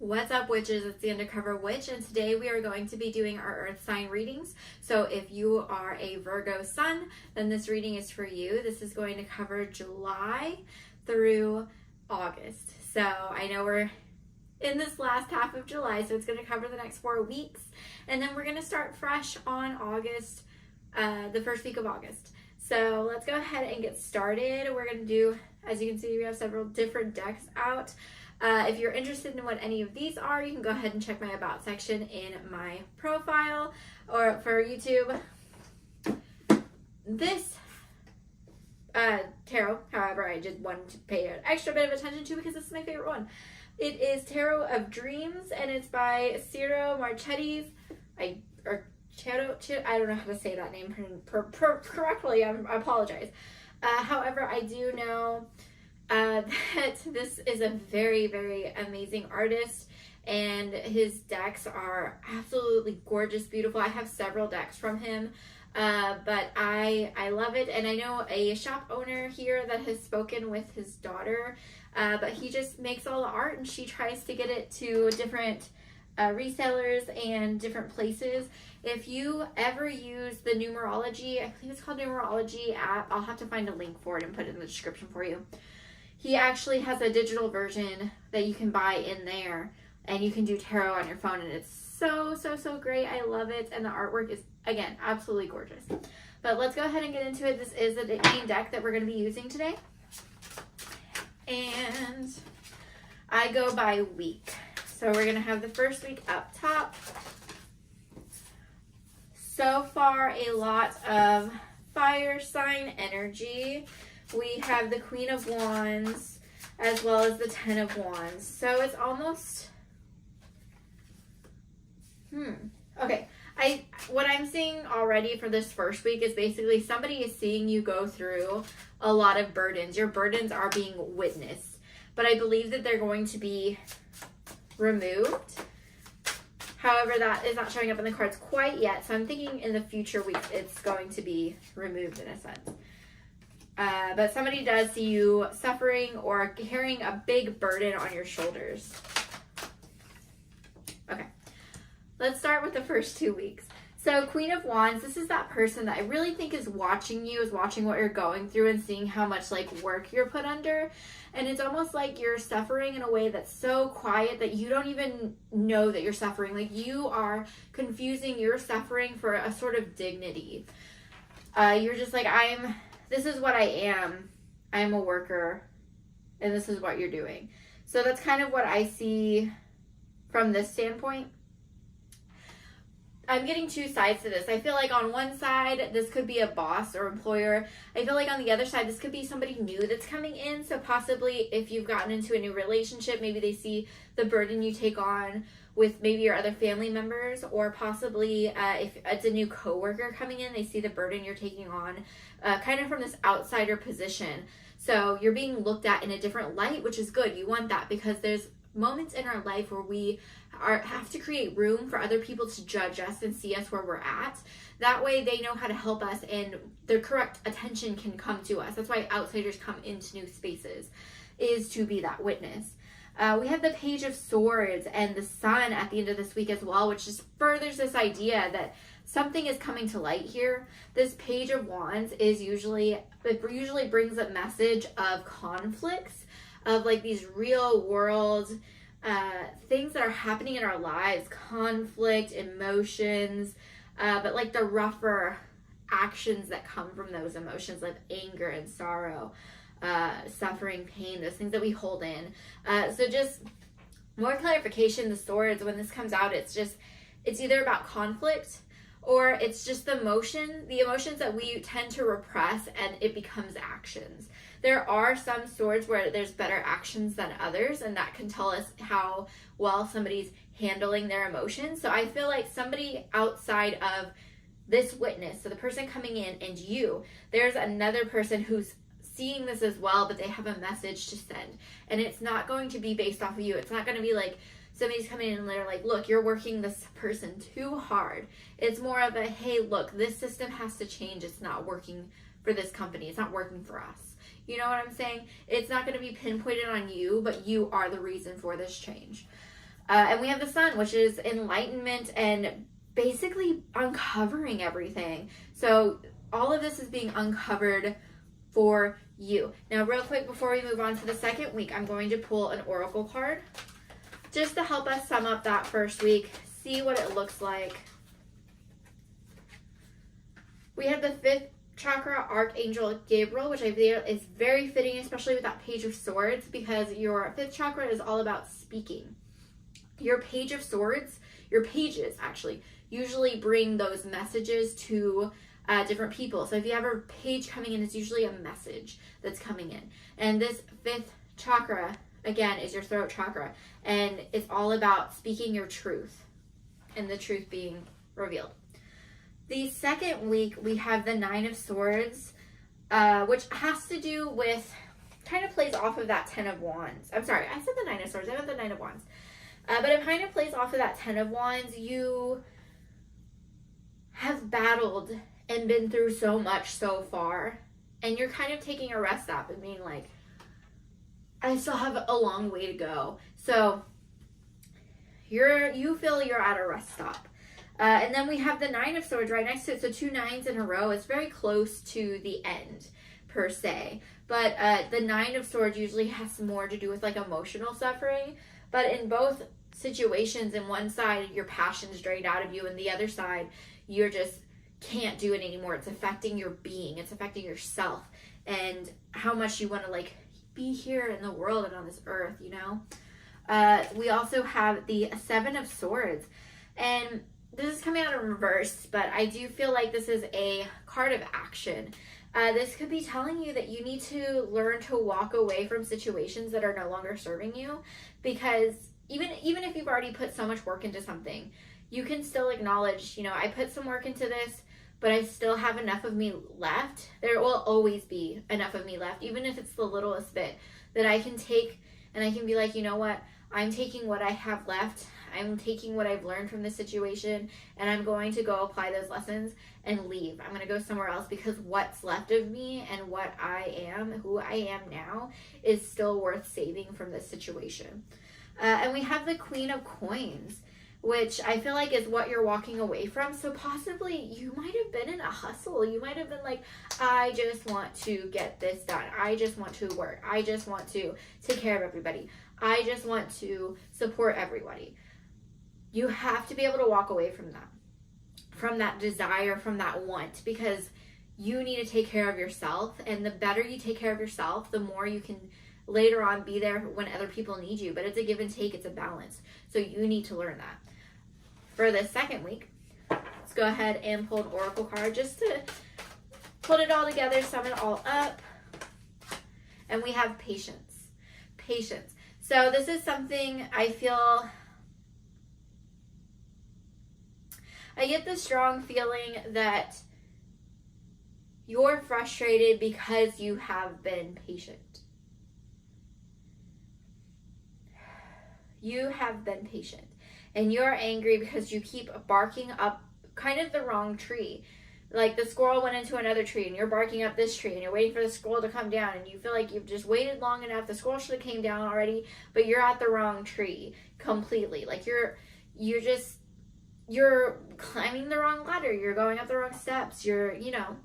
What's up, witches? It's the Undercover Witch, and today we are going to be doing our Earth sign readings. So if you are a Virgo sun, then this reading is for you. This is going to cover July through August. So I know we're in this last half of July, so it's going to cover the next 4 weeks. And then we're going to start fresh on August, the first week of August. So let's go ahead and get started. We're going to do, as you can see, we have several different decks out. If you're interested in what any of these are, you can go ahead and check my About section in my profile, or for YouTube. This tarot, however, I just wanted to pay an extra bit of attention to because this is my favorite one. It is Tarot of Dreams, and it's by Ciro Marchetti's. I don't know how to say that name correctly. I apologize. However, I do know that this is a very, very amazing artist, and his decks are absolutely gorgeous, beautiful. I have several decks from him, but I love it. And I know a shop owner here that has spoken with his daughter, but he just makes all the art, and she tries to get it to different resellers and different places. If you ever use the numerology, I think it's called numerology app, I'll have to find a link for it and put it in the description for you. He actually has a digital version that you can buy in there, and you can do tarot on your phone, and it's so great. I love it, and the artwork is, again, absolutely gorgeous. But let's go ahead and get into it. This is the main deck that we're going to be using today, and I go by week. So we're going to have the first week up top. So far, a lot of fire sign energy. We have the Queen of Wands as well as the Ten of Wands. So it's almost, okay. What I'm seeing already for this first week is basically somebody is seeing you go through a lot of burdens. Your burdens are being witnessed, but I believe that they're going to be removed. However, that is not showing up in the cards quite yet. So I'm thinking in the future weeks it's going to be removed in a sense. But somebody does see you suffering or carrying a big burden on your shoulders. Okay, let's start with the first 2 weeks. So Queen of Wands, this is that person that I really think is watching you, is watching what you're going through and seeing how much work you're put under. And it's almost like you're suffering in a way that's so quiet that you don't even know that you're suffering. Like you are confusing your suffering for a sort of dignity. You're just like, this is what I am. I'm a worker, and this is what you're doing. So that's kind of what I see from this standpoint. I'm getting 2 sides to this. I feel like on one side, this could be a boss or employer. I feel like on the other side, this could be somebody new that's coming in. So possibly if you've gotten into a new relationship, maybe they see the burden you take on with maybe your other family members, or possibly if it's a new coworker coming in, they see the burden you're taking on kind of from this outsider position. So you're being looked at in a different light, which is good. You want that because there's moments in our life where we have to create room for other people to judge us and see us where we're at. That way they know how to help us, and the correct attention can come to us. That's why outsiders come into new spaces, is to be that witness. We have the Page of Swords and the Sun at the end of this week as well, which just furthers this idea that something is coming to light here. This Page of Wands is usually brings a message of conflicts, of these real world things that are happening in our lives, conflict, emotions, but the rougher actions that come from those emotions, like anger and sorrow, suffering, pain, those things that we hold in. So just more clarification, the swords, when this comes out, it's either about conflict, or it's just the emotions that we tend to repress, and it becomes actions. There are some swords where there's better actions than others, and that can tell us how well somebody's handling their emotions. So I feel like somebody outside of this witness, so the person coming in and you, there's another person who's seeing this as well, but they have a message to send. And it's not going to be based off of you. It's not going to be like somebody's coming in and they're like, look, you're working this person too hard. It's more of a, hey, look, this system has to change. It's not working for this company. It's not working for us. You know what I'm saying? It's not going to be pinpointed on you, but you are the reason for this change. And we have the Sun, which is enlightenment and basically uncovering everything. So all of this is being uncovered for you. Now, real quick, before we move on to the second week, I'm going to pull an oracle card just to help us sum up that first week, see what it looks like. We have the 5th chakra Archangel Gabriel, which I feel is very fitting, especially with that Page of Swords, because your 5th chakra is all about speaking. Your Page of Swords, your pages actually, usually bring those messages to different people. So if you have a page coming in, it's usually a message that's coming in. And this 5th chakra, again, is your throat chakra. And it's all about speaking your truth and the truth being revealed. The second week, we have the 9 of Swords, which has to do with, kind of plays off of that 10 of Wands. I'm sorry, I said the 9 of Swords. I meant the 9 of Wands. But it kind of plays off of that 10 of Wands. You have battled and been through so much so far, and you're kind of taking a rest stop and being like, I still have a long way to go. So you feel you're at a rest stop. And then we have the 9 of Swords right next to it. So 2 9s in a row. It's very close to the end, per se. But the 9 of Swords usually has more to do with like emotional suffering. But in both situations, in one side, your passion's drained out of you, and the other side, you're just can't do it anymore. It's affecting your being. It's affecting yourself and how much you want to like be here in the world and on this earth, you know? We also have the 7 of Swords. And this is coming out in reverse, but I do feel like this is a card of action. This could be telling you that you need to learn to walk away from situations that are no longer serving you, because even if you've already put so much work into something, you can still acknowledge, you know, I put some work into this, but I still have enough of me left. There will always be enough of me left, even if it's the littlest bit that I can take, and I can be like, you know what, I'm taking what I have left. I'm taking what I've learned from this situation, and I'm going to go apply those lessons and leave. I'm going to go somewhere else, because what's left of me and what I am, who I am now, is still worth saving from this situation. And we have the Queen of Coins, which I feel like is what you're walking away from. So possibly you might have been in a hustle. You might have been like, I just want to get this done. I just want to work. I just want to take care of everybody. I just want to support everybody. You have to be able to walk away from that desire, from that want, because you need to take care of yourself. And the better you take care of yourself, the more you can later on be there when other people need you. But it's a give and take. It's a balance. So you need to learn that. For the second week, let's go ahead and pull an oracle card just to put it all together, sum it all up. And we have patience. Patience. So this is something I feel, I get the strong feeling that you're frustrated because you have been patient. You have been patient. And you're angry because you keep barking up kind of the wrong tree. Like the squirrel went into another tree and you're barking up this tree and you're waiting for the squirrel to come down, and you feel like you've just waited long enough. The squirrel should have came down already, but you're at the wrong tree completely. Like you're climbing the wrong ladder. You're going up the wrong steps. You know.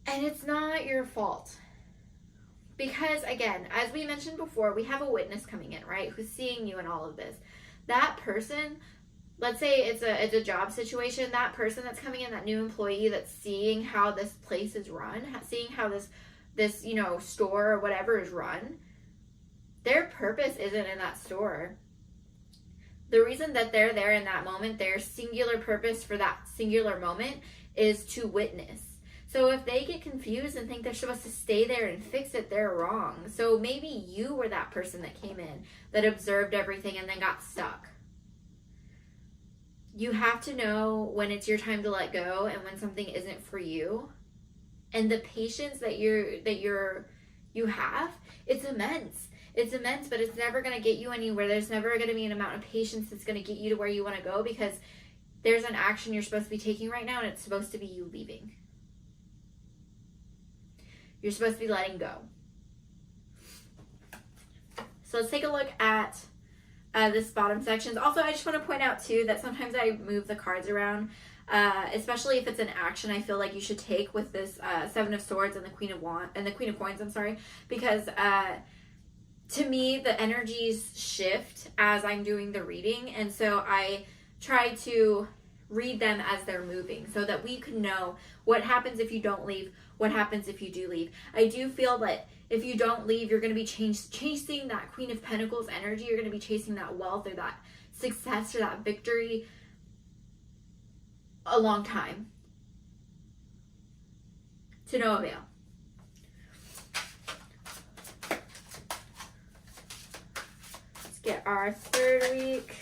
And it's not your fault. Because, again, as we mentioned before, we have a witness coming in, right, who's seeing you in all of this. That person, let's say it's a job situation, that person that's coming in, that new employee that's seeing how this place is run, seeing how this store or whatever is run, their purpose isn't in that store. The reason that they're there in that moment, their singular purpose for that singular moment is to witness. So if they get confused and think they're supposed to stay there and fix it, they're wrong. So maybe you were that person that came in, that observed everything and then got stuck. You have to know when it's your time to let go and when something isn't for you. And the patience that you have, it's immense. It's immense, but it's never going to get you anywhere. There's never going to be an amount of patience that's going to get you to where you want to go, because there's an action you're supposed to be taking right now, and it's supposed to be you leaving. You're supposed to be letting go. So let's take a look at this bottom sections. Also, I just want to point out too that sometimes I move the cards around, especially if it's an action I feel like you should take with this Seven of Swords and the Queen of Coins, I'm sorry, because to me the energies shift as I'm doing the reading, and so I try to read them as they're moving so that we can know what happens if you don't leave, what happens if you do leave. I do feel that if you don't leave, you're going to be chasing that Queen of Pentacles energy. You're going to be chasing that wealth or that success or that victory a long time, to no avail. Let's get our third week.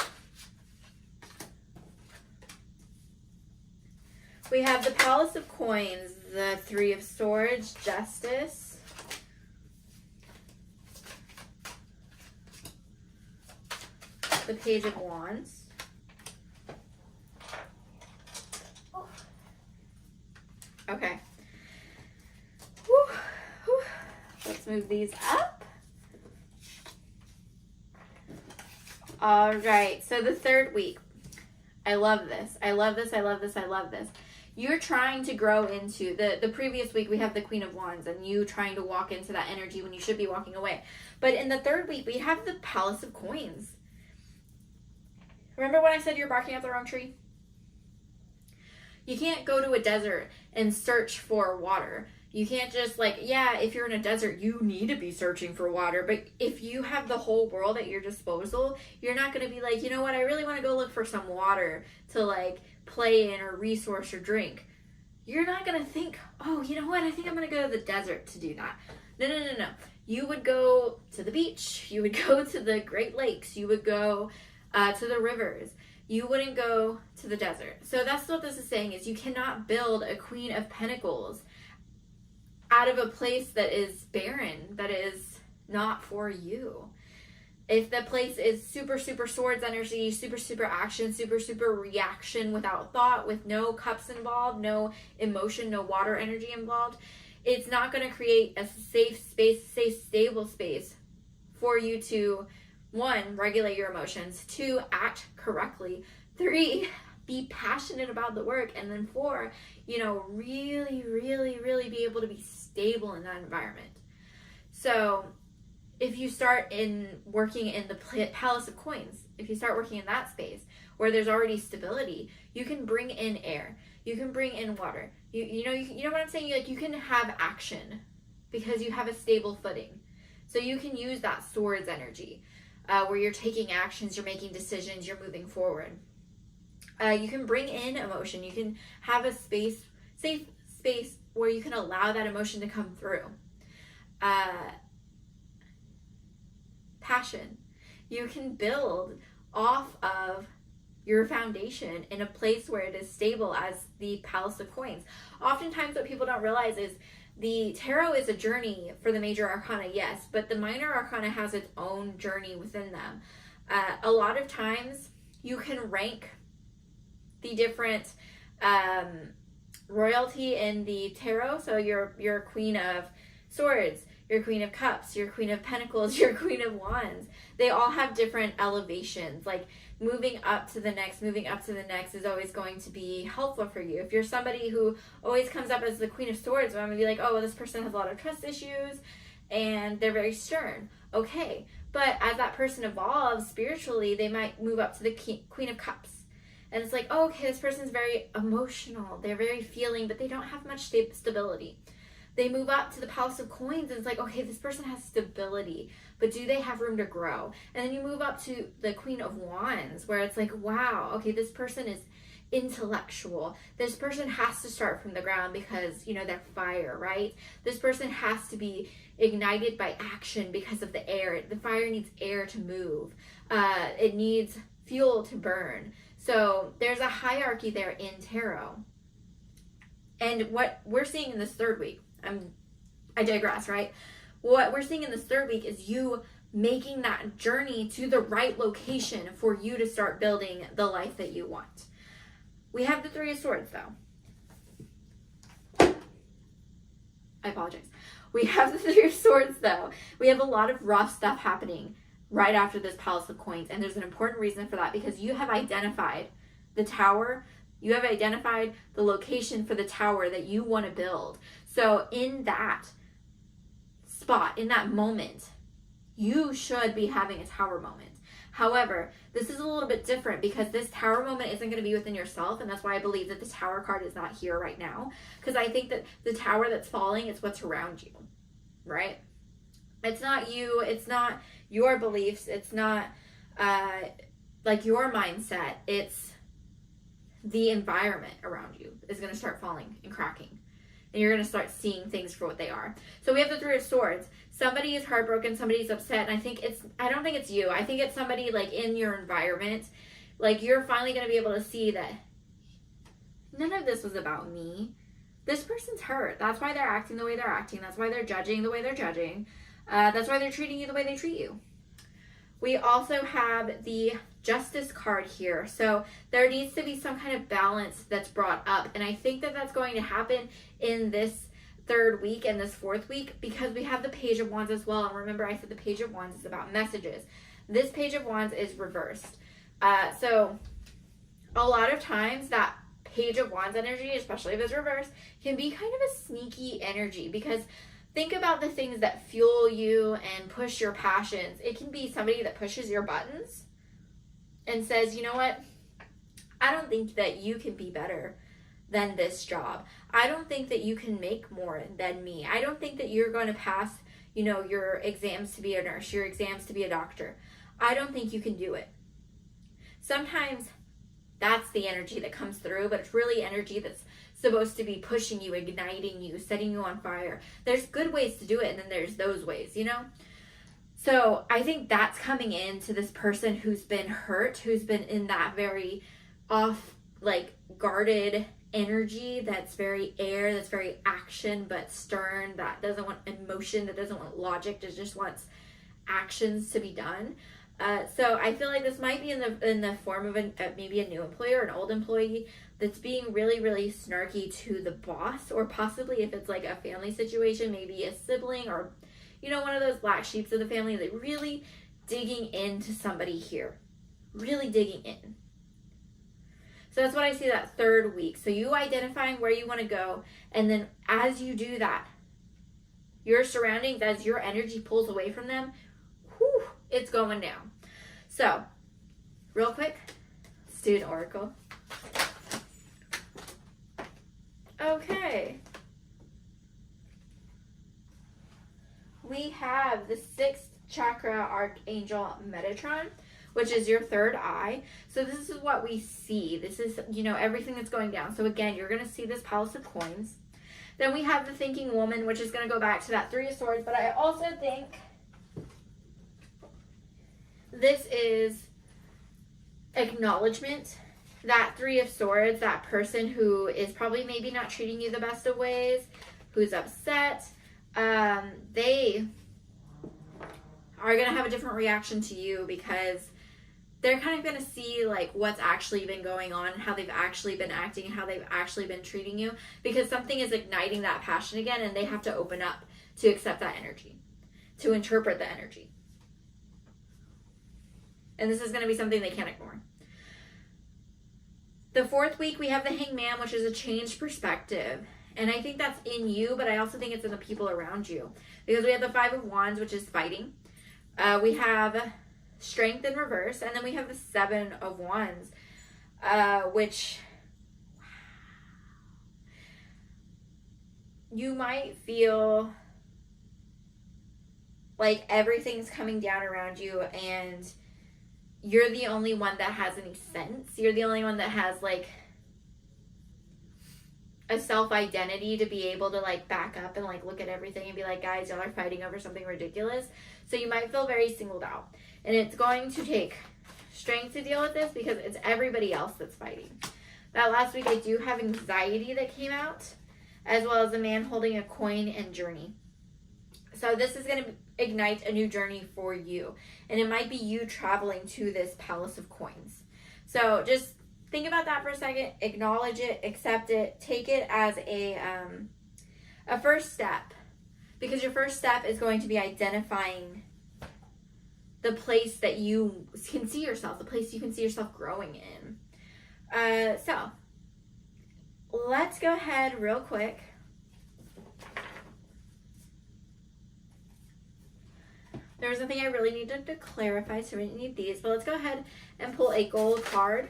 We have the Palace of Coins, the Three of Swords, Justice, the Page of Wands, okay. Whew. Whew. Let's move these up. All right, so the third week. I love this. I love this. I love this. I love this. You're trying to grow into the previous week. We have the Queen of Wands and you trying to walk into that energy when you should be walking away. But in the third week, we have the Palace of Coins. Remember when I said you're barking up the wrong tree? You can't go to a desert and search for water. You can't just like, yeah, if you're in a desert, you need to be searching for water. But if you have the whole world at your disposal, you're not going to be like, you know what, I really want to go look for some water to like play in or resource or drink. You're not going to think, oh, you know what, I think I'm going to go to the desert to do that. No. You would go to the beach. You would go to the Great Lakes. You would go to the rivers. You wouldn't go to the desert. So that's what this is saying, is you cannot build a Queen of Pentacles out of a place that is barren, that is not for you. If the place is super, super swords energy, super, super action, super, super reaction without thought, with no cups involved, no emotion, no water energy involved, it's not going to create a safe space, safe, stable space for you to, 1, regulate your emotions, 2, act correctly, 3, be passionate about the work, and then 4, really, really, really be able to be stable in that environment. So if you start working in the Palace of Coins, if you start working in that space where there's already stability, you can bring in air, you can bring in water. You know what I'm saying? You can have action because you have a stable footing. So you can use that swords energy where you're taking actions, you're making decisions, you're moving forward. You can bring in emotion. You can have a safe space where you can allow that emotion to come through. Passion. You can build off of your foundation in a place where it is stable as the Palace of Coins. Oftentimes what people don't realize is the tarot is a journey for the major arcana, yes, but the minor arcana has its own journey within them. A lot of times you can rank the different royalty in the tarot. So you're Queen of Swords, your Queen of Cups, your Queen of Pentacles, your Queen of Wands. They all have different elevations. Like moving up to the next is always going to be helpful for you. If you're somebody who always comes up as the Queen of Swords, well, I'm going to be like, oh, well, this person has a lot of trust issues and they're very stern. Okay. But as that person evolves spiritually, they might move up to the Queen of Cups. And it's like, oh, okay, this person's very emotional. They're very feeling, but they don't have much stability. They move up to the Palace of Coins and it's like, okay, this person has stability, but do they have room to grow? And then you move up to the Queen of Wands where it's like, wow, okay, this person is intellectual. This person has to start from the ground because, they're fire, right? This person has to be ignited by action because of the air. The fire needs air to move. It needs fuel to burn. So there's a hierarchy there in tarot. And what we're seeing in this third week, I digress, right? What we're seeing in this third week is you making that journey to the right location for you to start building the life that you want. We have the Three of Swords, though. I apologize. We have the Three of Swords, though. We have a lot of rough stuff happening right after this Palace of Coins. And there's an important reason for that, because you have identified the tower. You have identified the location for the tower that you want to build. So in that spot, in that moment, you should be having a tower moment. However, this is a little bit different because this tower moment isn't going to be within yourself, and that's why I believe that the tower card is not here right now, because I think that the tower that's falling is what's around you, right? It's not you, it's not your beliefs, it's not like your mindset, it's the environment around you is going to start falling and cracking. And you're going to start seeing things for what they are. So we have the Three of Swords. Somebody is heartbroken, somebody's upset, and I don't think it's you. I think it's somebody like in your environment. Like you're finally going to be able to see that none of this was about me. This person's hurt. That's why they're acting the way they're acting. That's why they're judging the way they're judging. That's why they're treating you the way they treat you. We also have the Justice card here. So there needs to be some kind of balance that's brought up. And I think that that's going to happen in this third week and this fourth week, because we have the Page of Wands as well. And remember, I said the Page of Wands is about messages. This Page of Wands is reversed. So a lot of times that Page of Wands energy, especially if it's reversed, can be kind of a sneaky energy, because think about the things that fuel you and push your passions. It can be somebody that pushes your buttons and says, you know what? I don't think that you can be better than this job. I don't think that you can make more than me. I don't think that you're going to pass, your exams to be a nurse, your exams to be a doctor. I don't think you can do it. Sometimes that's the energy that comes through, but it's really energy that's supposed to be pushing you, igniting you, setting you on fire. There's good ways to do it, and then there's those ways, So I think that's coming into this person who's been hurt, who's been in that very off, guarded energy that's very air, that's very action but stern, that doesn't want emotion, that doesn't want logic, that just wants actions to be done. So I feel like this might be in the form of maybe a new employee or an old employee that's being really, really snarky to the boss, or possibly if it's like a family situation, maybe a sibling or one of those black sheeps of the family, that really digging into somebody here, really digging in. So that's what I see that third week. So you identifying where you want to go, and then as you do that, your surroundings, as your energy pulls away from them, it's going down. So, real quick, let's do an oracle. Okay. We have the 6th chakra archangel Metatron, which is your third eye. So this is what we see. This is, everything that's going down. So again, you're going to see this Palace of Coins. Then we have the Thinking Woman, which is going to go back to that Three of Swords. But I also think this is acknowledgement. That Three of Swords, that person who is probably maybe not treating you the best of ways, who's upset, they are going to have a different reaction to you, because they're kind of going to see what's actually been going on, how they've actually been acting, and how they've actually been treating you, because something is igniting that passion again, and they have to open up to accept that energy, to interpret the energy. And this is going to be something they can't ignore. The fourth week, we have the Hangman, which is a changed perspective. And I think that's in you, but I also think it's in the people around you. Because we have the Five of Wands, which is fighting. We have Strength in reverse. And then we have the Seven of Wands, which you might feel like everything's coming down around you, and you're the only one that has any sense. You're the only one that has a self-identity to be able to back up and look at everything and be like, guys, y'all are fighting over something ridiculous. So you might feel very singled out. And it's going to take strength to deal with this, because it's everybody else that's fighting. That last week, I do have anxiety that came out, as well as a man holding a coin and journey. So this is going to ignite a new journey for you. And it might be you traveling to this Palace of Coins. So just think about that for a second. Acknowledge it. Accept it. Take it as a first step. Because your first step is going to be identifying the place that you can see yourself, the place you can see yourself growing in. So let's go ahead real quick. There's something I really needed to clarify, so we need these. But let's go ahead and pull a gold card.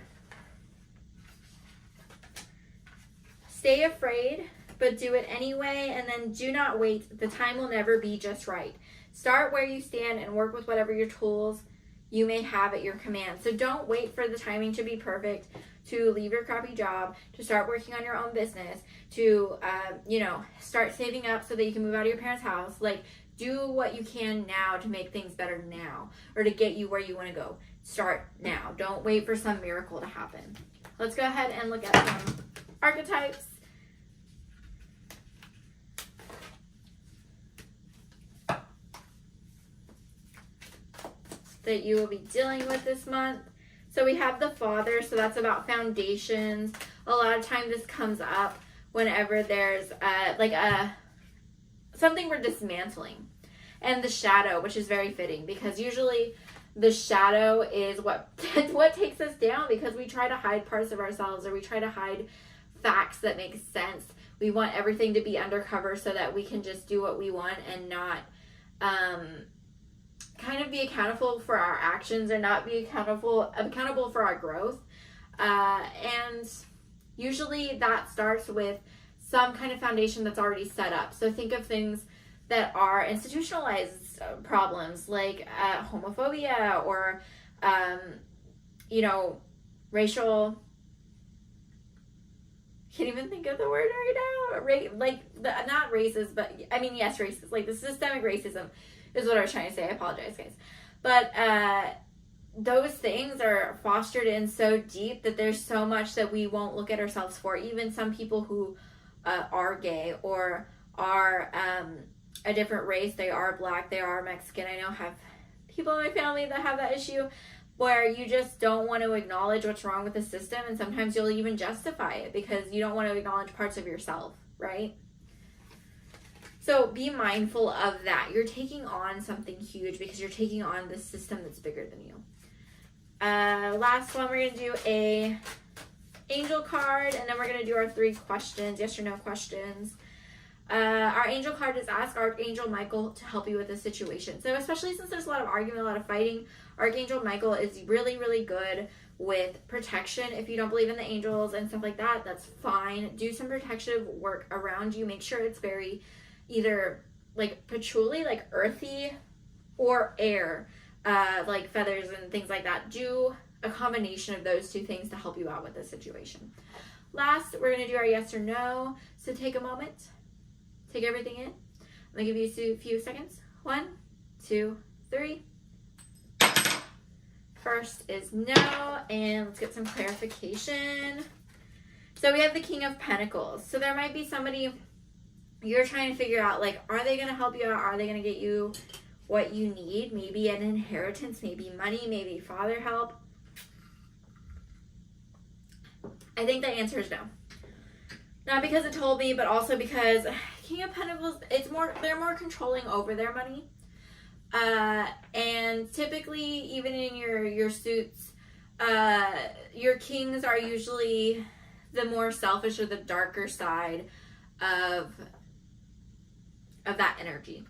Stay afraid, but do it anyway, and then do not wait. The time will never be just right. Start where you stand and work with whatever your tools you may have at your command. So don't wait for the timing to be perfect, to leave your crappy job, to start working on your own business, to, start saving up so that you can move out of your parents' house. Like, do what you can now to make things better now, or to get you where you want to go. Start now. Don't wait for some miracle to happen. Let's go ahead and look at some archetypes. That you will be dealing with this month. So we have the Father, so that's about foundations. A lot of time this comes up whenever there's something we're dismantling. And the Shadow, which is very fitting, because usually the shadow is what takes us down, because we try to hide parts of ourselves, or we try to hide facts that make sense. We want everything to be undercover so that we can just do what we want and not kind of be accountable for our actions, or not be accountable for our growth. And usually that starts with some kind of foundation that's already set up. So think of things that are institutionalized problems, like homophobia, or racial, can't even think of the word right now, not racist, but I mean, yes, racist, like the systemic racism is what I was trying to say. I apologize, guys. But those things are fostered in so deep that there's so much that we won't look at ourselves for. Even some people who are gay, or are a different race, they are Black, they are Mexican. I know have people in my family that have that issue, where you just don't want to acknowledge what's wrong with the system, and sometimes you'll even justify it because you don't want to acknowledge parts of yourself, right? So be mindful of that. You're taking on something huge because you're taking on this system that's bigger than you. Last one, we're going to do a angel card, and then we're going to do our 3 questions, yes or no questions. Our angel card is ask Archangel Michael to help you with this situation. So especially since there's a lot of argument, a lot of fighting, Archangel Michael is really, really good with protection. If you don't believe in the angels and stuff like that, that's fine. Do some protective work around you. Make sure it's very either like patchouli, like earthy, or air, like feathers and things like that. Do a combination of those 2 things to help you out with this situation. Last, we're going to do our yes or no. So take a moment. Take everything in. I'm going to give you a few seconds. 1, 2, 3. First is no, and let's get some clarification. So we have the King of Pentacles. So there might be somebody you're trying to figure out, like, are they going to help you out? Are they going to get you what you need? Maybe an inheritance, maybe money, maybe father help. I think the answer is no. Not because it told me, but also because King of Pentacles, they're more controlling over their money. And typically, even in your suits, your kings are usually the more selfish, or the darker side of that energy.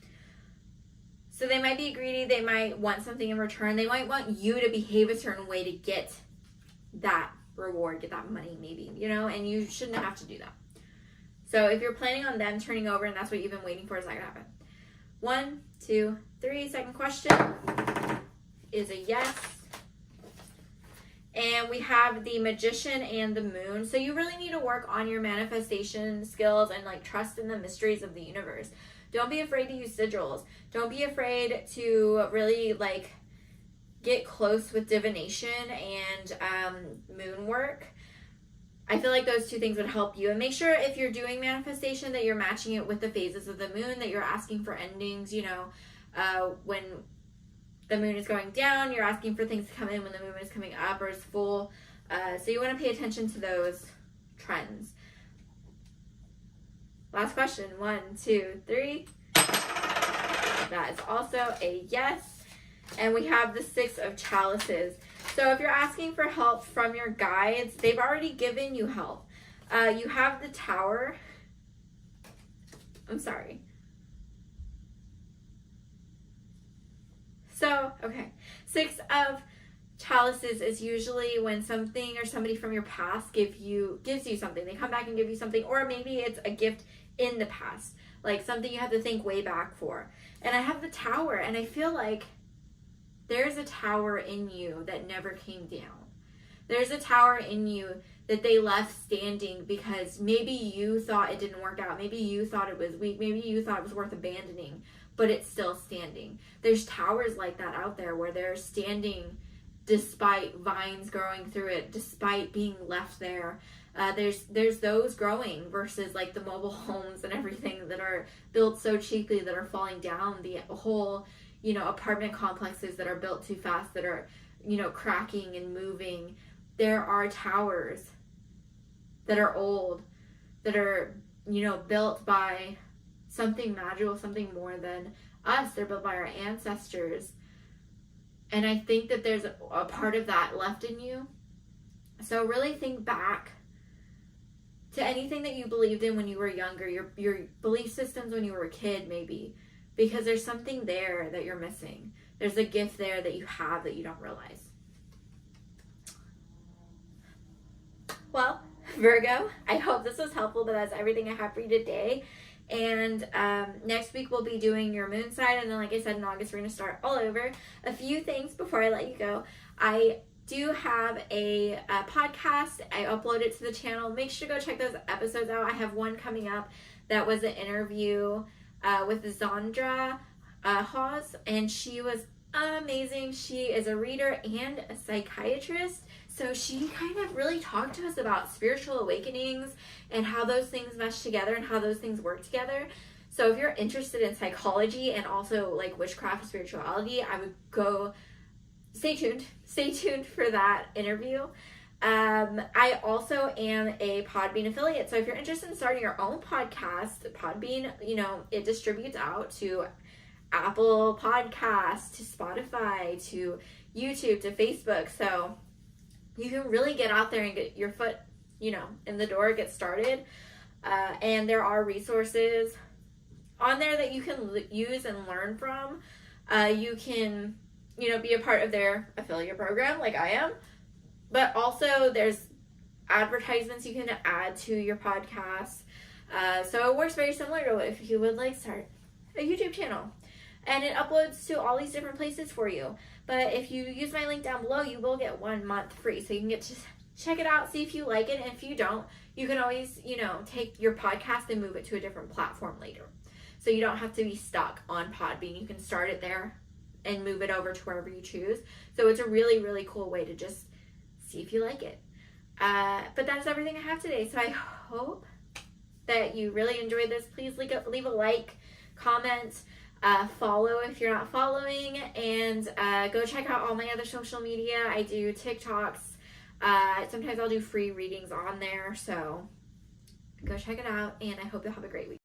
So they might be greedy, they might want something in return, they might want you to behave a certain way to get that reward, get that money maybe, and you shouldn't have to do that. So if you're planning on them turning over and that's what you've been waiting for, is not gonna happen. 1, 2, 3. Second question is a yes. And we have the Magician and the Moon. So you really need to work on your manifestation skills and like trust in the mysteries of the universe. Don't be afraid to use sigils. Don't be afraid to really like get close with divination and moon work. I feel like those 2 things would help you. And make sure if you're doing manifestation that you're matching it with the phases of the moon, that you're asking for endings, when the moon is going down, you're asking for things to come in when the moon is coming up or is full. So you want to pay attention to those trends. Last question, 1, 2, 3. That is also a yes. And we have the Six of Chalices. So if you're asking for help from your guides, they've already given you help. You have the Tower. I'm sorry. So, okay. Six of Chalices is usually when something or somebody from your past gives you something. They come back and give you something, or maybe it's a gift in the past, like something you have to think way back for. And I have the Tower, and I feel like there's a tower in you that never came down. There's a tower in you that they left standing because maybe you thought it didn't work out. Maybe you thought it was weak. Maybe you thought it was worth abandoning, but it's still standing. There's towers like that out there where they're standing despite vines growing through it, despite being left there. There's those growing versus like the mobile homes and everything that are built so cheaply that are falling down. The whole, apartment complexes that are built too fast that are, cracking and moving. There are towers that are old, that are, built by something magical, something more than us. They're built by our ancestors. And I think that there's a part of that left in you. So really think back to anything that you believed in when you were younger, your belief systems when you were a kid maybe, because there's something there that you're missing. There's a gift there that you have that you don't realize. Well, Virgo, I hope this was helpful, but that's everything I have for you today. And next week we'll be doing your moon sign, and then like I said, in August we're going to start all over. A few things before I let you go. I do have a podcast. I upload it to the channel. Make sure to go check those episodes out. I have one coming up that was an interview with Zandra Hawes, and she was amazing. She is a reader and a psychiatrist. So she kind of really talked to us about spiritual awakenings and how those things mesh together and how those things work together. So if you're interested in psychology and also like witchcraft and spirituality, I would go stay tuned for that interview. I also am a Podbean affiliate. So if you're interested in starting your own podcast, Podbean, it distributes out to Apple Podcasts, to Spotify, to YouTube, to Facebook. So you can really get out there and get your foot, in the door, get started. And there are resources on there that you can use and learn from. You can, be a part of their affiliate program like I am. But also there's advertisements you can add to your podcast. So it works very similar to if you would like start a YouTube channel. And it uploads to all these different places for you. But if you use my link down below, you will get 1 month free. So you can get to check it out, see if you like it. And if you don't, you can always, take your podcast and move it to a different platform later. So you don't have to be stuck on Podbean. You can start it there and move it over to wherever you choose. So it's a really, really cool way to just see if you like it. But that's everything I have today. So I hope that you really enjoyed this. Please leave a like, comment, follow if you're not following, and go check out all my other social media. I do TikToks. Sometimes I'll do free readings on there, so go check it out, and I hope you'll have a great week.